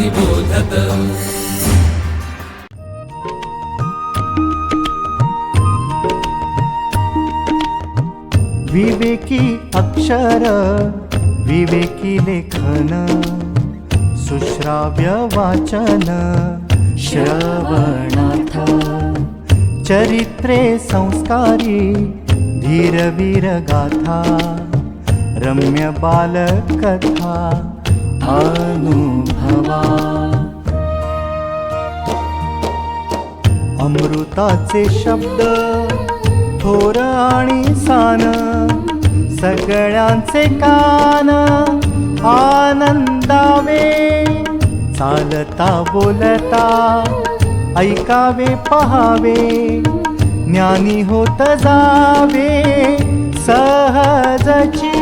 निबोधत। विवेकी अक्षर विवेकी लेखन सुश्राव्य वाचन श्रवणार्थ चरित्रे संस्कारी धीरवीर गाथा रम्य बालकथा अनुभवा अमृताचे शब्द थोर आणि सान सगळ्यांचे कान आनंदावे चालता बोलता ऐकावे पहावे ज्ञानी होत जावे सहजची।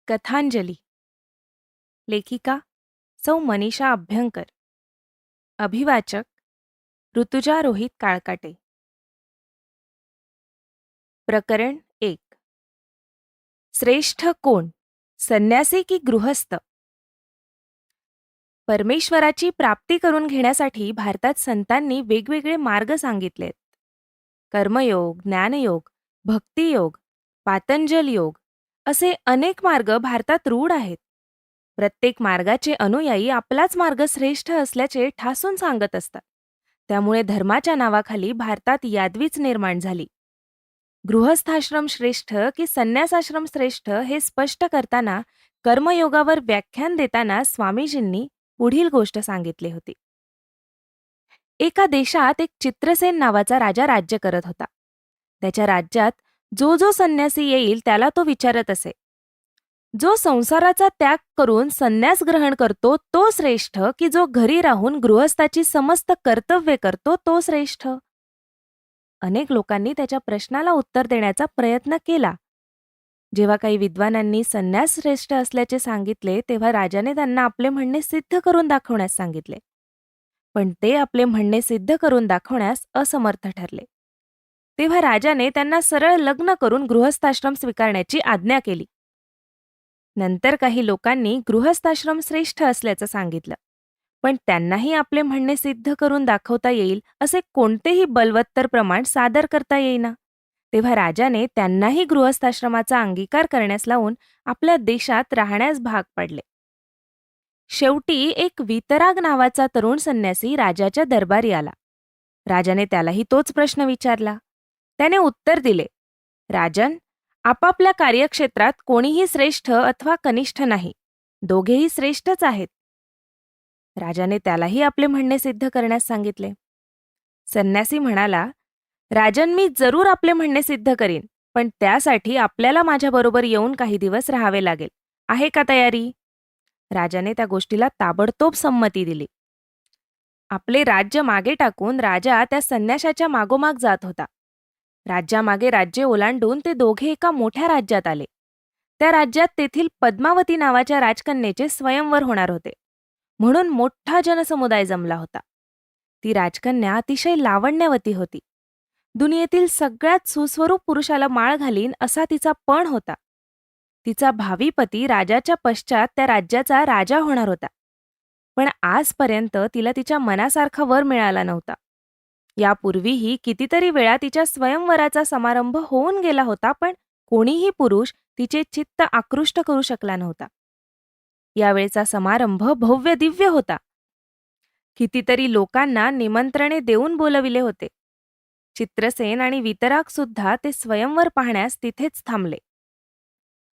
कथांजली लेखिका सौ मनीषा अभ्यंकर अभिवाचक ऋतुजा रोहित काळकाटे प्रकरण 1 श्रेष्ठ कोण संन्यासी की गृहस्थ। परमेश्वराची प्राप्ती करून घेण्यासाठी भारतात संतांनी वेगवेगळे मार्ग सांगितलेत। कर्मयोग, ज्ञानयोग, भक्तियोग, पातंजल योग असे अनेक मार्ग भारतात रूढ आहेत। प्रत्येक मार्गाचे अनुयायी आपलाच मार्ग श्रेष्ठ असल्याचे ठासून सांगत असतात। त्यामुळे धर्माच्या नावाखाली भारतात यादवीच निर्माण झाली। गृहस्थाश्रम श्रेष्ठ की संन्यासाश्रम श्रेष्ठ हे स्पष्ट करताना कर्मयोगावर व्याख्यान देताना स्वामीजींनी पुढील गोष्ट सांगितली होती। एका देशात एक चित्रसेन नावाचा राजा राज्य करत होता। त्याच्या राज्यात जो जो संन्यासी येईल त्याला तो विचारत असे, जो संसाराचा त्याग करून संन्यास ग्रहण करतो तो श्रेष्ठ की जो घरी राहून गृहस्थाची समस्त कर्तव्ये करतो तो श्रेष्ठ। अनेक लोकांनी त्याच्या प्रश्नाला उत्तर देण्याचा प्रयत्न केला। जेव्हा काही विद्वानांनी संन्यास श्रेष्ठ असल्याचे सांगितले तेव्हा राजाने त्यांना आपले म्हणणे सिद्ध करून दाखवण्यास सांगितले, पण ते आपले म्हणणे सिद्ध करून दाखवण्यास असमर्थ ठरले। तेव्हा राजाने त्यांना सरळ लग्न करून गृहस्थाश्रम स्वीकारण्याची आज्ञा केली। नंतर काही लोकांनी गृहस्थाश्रम श्रेष्ठ असल्याचं सांगितलं, पण त्यांनाही आपले म्हणणे सिद्ध करून दाखवता येईल असे कोणतेही बलवत्तर प्रमाण सादर करता येईना। तेव्हा राजाने त्यांनाही गृहस्थाश्रमाचा अंगीकार करण्यास लावून आपल्या देशात राहण्यास भाग पाडले। शेवटी एक वितराग नावाचा तरुण संन्यासी राजाच्या दरबारी आला। राजाने त्यालाही तोच प्रश्न विचारला। त्याने उत्तर दिले, राजन, आपापल्या कार्यक्षेत्रात कोणीही श्रेष्ठ अथवा कनिष्ठ नाही, दोघेही श्रेष्ठच आहेत। राजाने त्यालाही आपले म्हणणे सिद्ध करण्यास सांगितले। संन्यासी म्हणाला, राजन, मी जरूर आपले म्हणणे सिद्ध करीन, पण त्यासाठी आपल्याला माझ्याबरोबर येऊन काही दिवस राहावे लागेल। आहे का तयारी? राजाने त्या गोष्टीला ताबडतोब संमती दिली। आपले राज्य मागे टाकून राजा त्या संन्याशाच्या मागोमाग जात होता। राज्यामागे राज्य ओलांडून ते दोघे एका मोठ्या राज्यात आले। त्या राज्यात तेथील पद्मावती नावाच्या राजकन्येचे स्वयंवर होणार होते, म्हणून मोठा जनसमुदाय जमला होता। ती राजकन्या अतिशय लावण्यवती होती। दुनियेतील सगळ्यात सुस्वरूप पुरुषाला माळ घालीन असा तिचा पण होता। तिचा भावी पती राजाच्या पश्चात त्या राज्याचा राजा होणार होता, पण आजपर्यंत तिला तिच्या मनासारखा वर मिळाला नव्हता। यापूर्वीही कितीतरी वेळा तिच्या स्वयंवराचा समारंभ होऊन गेला होता, पण कोणीही पुरुष तिचे चित्त आकृष्ट करू शकला नव्हता। यावेळचा समारंभ भव्य दिव्य होता। कितीतरी लोकांना निमंत्रणे देऊन बोलविले होते। चित्रसेन आणि वितराग सुद्धा ते स्वयंवर पाहण्यास तिथेच थांबले।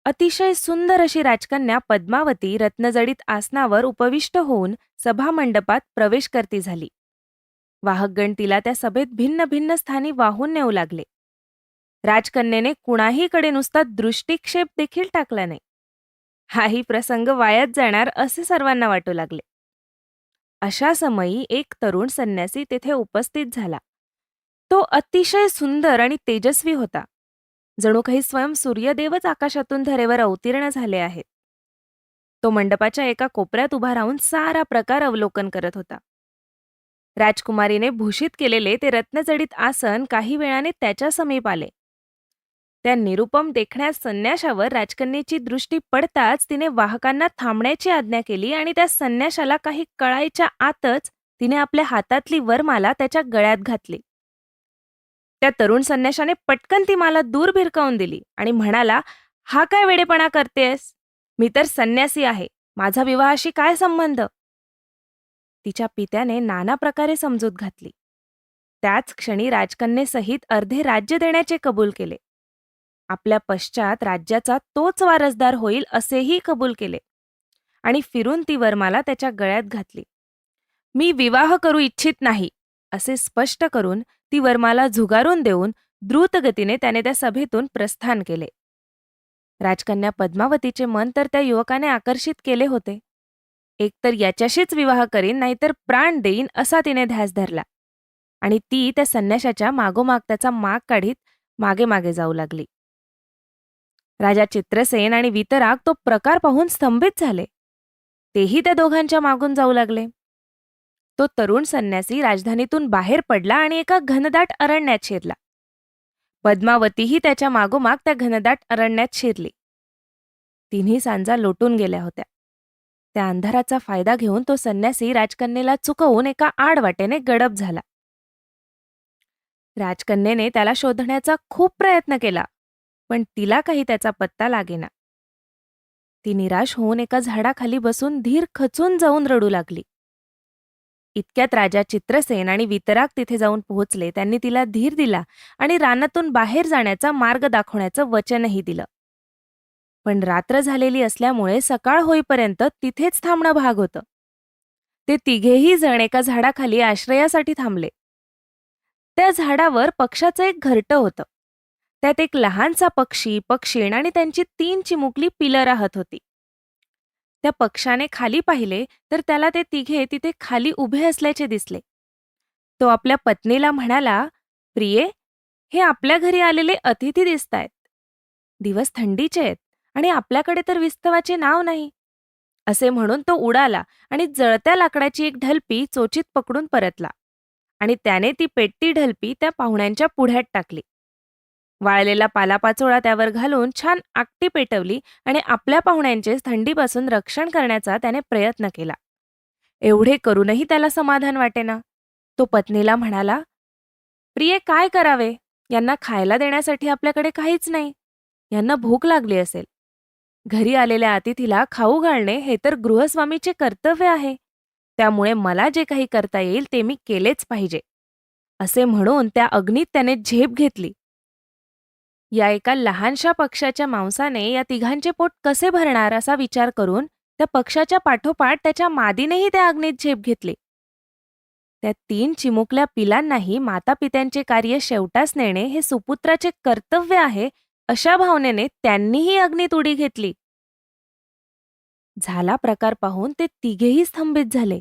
अतिशय सुंदर अशी राजकन्या पद्मावती रत्नजडित आसनावर उपविष्ट होऊन सभामंडपात प्रवेश करती झाली। वाहकगण तिला त्या सभेत भिन्न भिन्न स्थानी वाहून नेऊ लागले। राजकन्येने कुणाहीकडे नुसता दृष्टिक्षेप देखील टाकला नाही। हाही प्रसंग वायाच जाणार असे सर्वांना वाटू लागले। अशा समयी एक तरुण संन्यासी तेथे उपस्थित झाला। तो अतिशय सुंदर आणि तेजस्वी होता. जणू काही स्वयं सूर्यदेवच आकाशातून धरेवर अवतीर्ण झाले आहेत. तो मंडपाच्या एका कोपऱ्यात उभा राहून सारा प्रकार अवलोकन करत होता. राजकुमारीने भूषित केलेले ते रत्नजडित आसन काही वेळाने त्याच्या समीप आले. त्या निरुपम देखण्या संन्याशावर राजकन्येची दृष्टी पडताच तिने वाहकांना थांबण्याची आज्ञा केली आणि त्या संन्याशाला काही कळायच्या आतच तिने आपल्या हातातली वरमाला त्याच्या गळ्यात घातली. त्या तरुण संन्याशाने पटकन ती माला दूर भिरकावून दिली आणि म्हणाला, "हा काय वेडेपणा करतेस? मी तर संन्यासी आहे. माझा विवाहाशी काय संबंध?" तिच्या पित्याने नाना प्रकारे समजूत घातली. त्याच क्षणी राजकन्येसहित अर्धे राज्य देण्याचे कबूल केले. आपल्या पश्चात राज्याचा तोच वारसदार होईल असेही कबूल केले आणि फिरून ती वरमाला त्याच्या गळ्यात घातली. "मी विवाह करू इच्छित नाही," असे स्पष्ट करून ती वरमाला झुगारून देऊन द्रुतगतीने त्याने त्या सभेतून प्रस्थान केले. राजकन्या पद्मावतीचे मन तर त्या युवकाने आकर्षित केले होते. एकतर याच्याशीच विवाह करीन, नाहीतर प्राण देईन असा तिने ध्यास धरला आणि ती त्या संन्याशाच्या मागोमाग त्याचा माग काढीत मागे मागे जाऊ लागली. राजा चित्रसेन आणि वितराग तो प्रकार पाहून स्तंभित झाले. तेही त्या दोघांच्या मागून जाऊ लागले. तो तरुण संन्यासी राजधानीतून बाहेर पडला आणि एका घनदाट अरण्यात शिरला. पद्मावतीही त्याच्या मागोमाग त्या घनदाट अरण्यात शिरली. तिन्ही सांजा लोटून गेल्या होत्या. त्या अंधाराचा फायदा घेऊन तो संन्यासी राजकन्येला चुकवून एका आडवाटेने गडप झाला. राजकन्येने त्याला शोधण्याचा खूप प्रयत्न केला, पण तिला काही त्याचा पत्ता लागेना. ती निराश होऊन एका झाडाखाली बसून धीर खचून जाऊन रडू लागली. इतक्यात राजा चित्रसेन आणि वितराग तिथे जाऊन पोहोचले. त्यांनी तिला धीर दिला आणि रानातून बाहेर जाण्याचा मार्ग दाखवण्याचं वचनही दिलं. पण रात्र झालेली असल्यामुळे सकाळ होईपर्यंत तिथेच थांबणं भाग होतं. ते तिघेही जण एका झाडाखाली आश्रयासाठी थांबले. त्या झाडावर पक्ष्याचं एक घरटं होतं. त्यात एक लहानसा पक्षी, पक्षीण आणि त्यांची 3 चिमुकली पिलं राहत होती. त्या पक्षाने खाली पाहिले तर त्याला ते तिघे तिथे खाली उभे असल्याचे दिसले. तो आपल्या पत्नीला म्हणाला, "प्रिये, हे आपल्या घरी आलेले अतिथी दिसतायत. दिवस थंडीचे आहेत आणि आपल्याकडे तर विस्तवाचे नाव नाही." असे म्हणून तो उडाला आणि जळत्या लाकडाची एक ढलपी चोचीत पकडून परतला आणि त्याने ती पेटती ढलपी त्या पाहुण्यांच्या पुढ्यात टाकली. वाळलेला पालापाचोळा त्यावर घालून छान आकटी पेटवली आणि आपल्या पाहुण्यांचे थंडीपासून रक्षण करण्याचा त्याने प्रयत्न केला. एवढे करूनही त्याला समाधान वाटेना. तो पत्नीला म्हणाला, "प्रिये, काय करावे? यांना खायला देण्यासाठी आपल्याकडे काहीच नाही. यांना भूक लागली असेल. घरी आलेल्या अतिथीला खाऊ घालणे हे तर गृहस्वामीचे कर्तव्य आहे. त्यामुळे मला जे काही करता येईल ते मी केलेच पाहिजे." असे म्हणून त्या अग्नीत त्याने झेप घेतली. या एका लहानशा पक्ष्याच्या मांसाने या तिघांचे पोट कसे भरणार असा विचार करून त्या पक्षाच्या पाठोपाठ त्याच्या मादीनेही त्या अग्नीत झेप घेतली. त्या 3 चिमुकल्या पिलांनाही मातापित्यांचे कार्य शेवटास नेणे हे सुपुत्राचे कर्तव्य आहे अशा भावनेने त्यांनीही अग्नीत उडी घेतली. झाला प्रकार पाहून ते तिघेही स्तंभित झाले.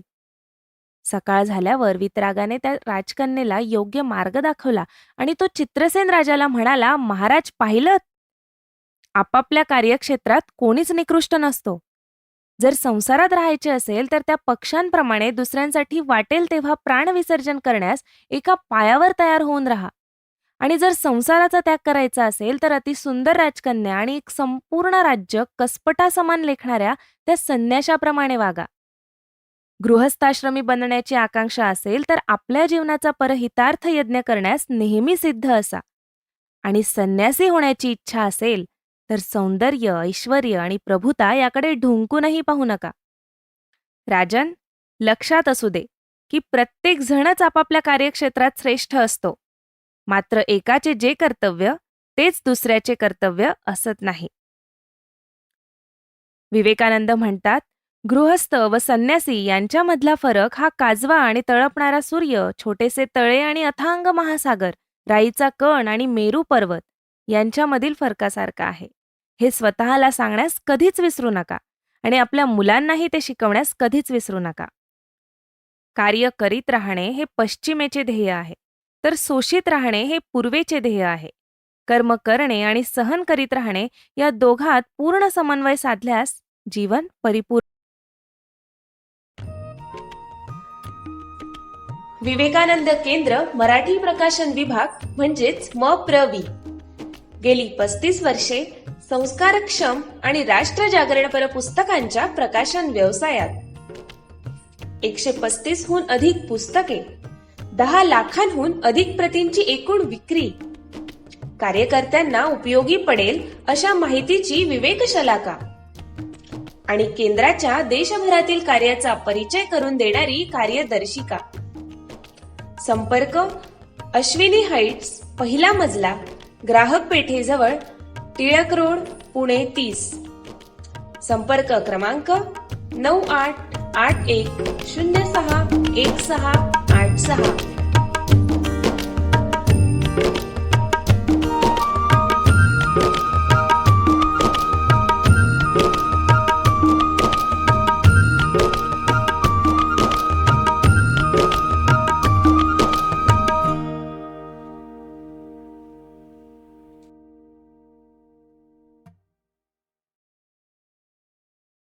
सकाळ झाल्यावर वितरागाने त्या राजकन्येला योग्य मार्ग दाखवला आणि तो चित्रसेन राजाला म्हणाला, "महाराज, पाहिलं? आपापल्या कार्यक्षेत्रात कोणीच निकृष्ट नसतो. जर संसारात राहायचे असेल तर त्या पक्ष्यांप्रमाणे दुसऱ्यांसाठी वाटेल तेव्हा प्राणविसर्जन करण्यास एका पायावर तयार होऊन राहा. आणि जर संसाराचा त्याग करायचा असेल तर अतिसुंदर राजकन्या आणि एक संपूर्ण राज्य कसपटासमान लेखणाऱ्या त्या संन्याशाप्रमाणे वागा. गृहस्थाश्रमी बनण्याची आकांक्षा असेल तर आपल्या जीवनाचा परहितार्थ यज्ञ करण्यास नेहमी सिद्ध असा. आणि संन्यासी होण्याची इच्छा असेल तर सौंदर्य, ऐश्वर्य आणि प्रभुता याकडे ढुंकूनही पाहू नका. राजन, लक्षात असू दे की प्रत्येक जणच आपापल्या कार्यक्षेत्रात श्रेष्ठ असतो. मात्र एकाचे जे कर्तव्य तेच दुसऱ्याचे कर्तव्य असत नाही." विवेकानंद म्हणतात, "गृहस्थ व संन्यासी यांच्यामधला फरक हा काजवा आणि तळपणारा सूर्य, छोटेसे तळे आणि अथांग महासागर, राईचा कण आणि मेरू पर्वत यांच्यामधील फरकासारखा आहे. हे स्वतःला सांगण्यास कधीच विसरू नका आणि आपल्या मुलांनाही ते शिकवण्यास कधीच विसरू नका. कार्य करीत राहणे हे पश्चिमेचे ध्येय आहे. तर शोषित राहणे हे पूर्वेचे ध्येय आहे. कर्म करणे आणि सहन करीत राहणे या दोघात पूर्ण समन्वय साधल्यास जीवन परिपूर्ण. विवेकानंद केंद्र मराठी प्रकाशन विभाग म्हणजेच MPRV गेली 35 वर्षे संस्कारक्षम आणि राष्ट्रजागरणपर पुस्तकांच्या प्रकाशन व्यवसायात 135 हून अधिक पुस्तके, 10 लाखांहून अधिक प्रतींची एकूण विक्री, कार्यकर्त्यांना उपयोगी पडेल अशा माहितीची विवेकशलाका आणि केंद्राच्या देशभरातील कार्याचा परिचय करून देणारी कार्यदर्शिका. संपर्क अश्विनी हाईट्स, पहिला मजला, ग्राहक पेठेजवळ, टिळक रोड, पुणे 30. संपर्क क्रमांक 9881061686.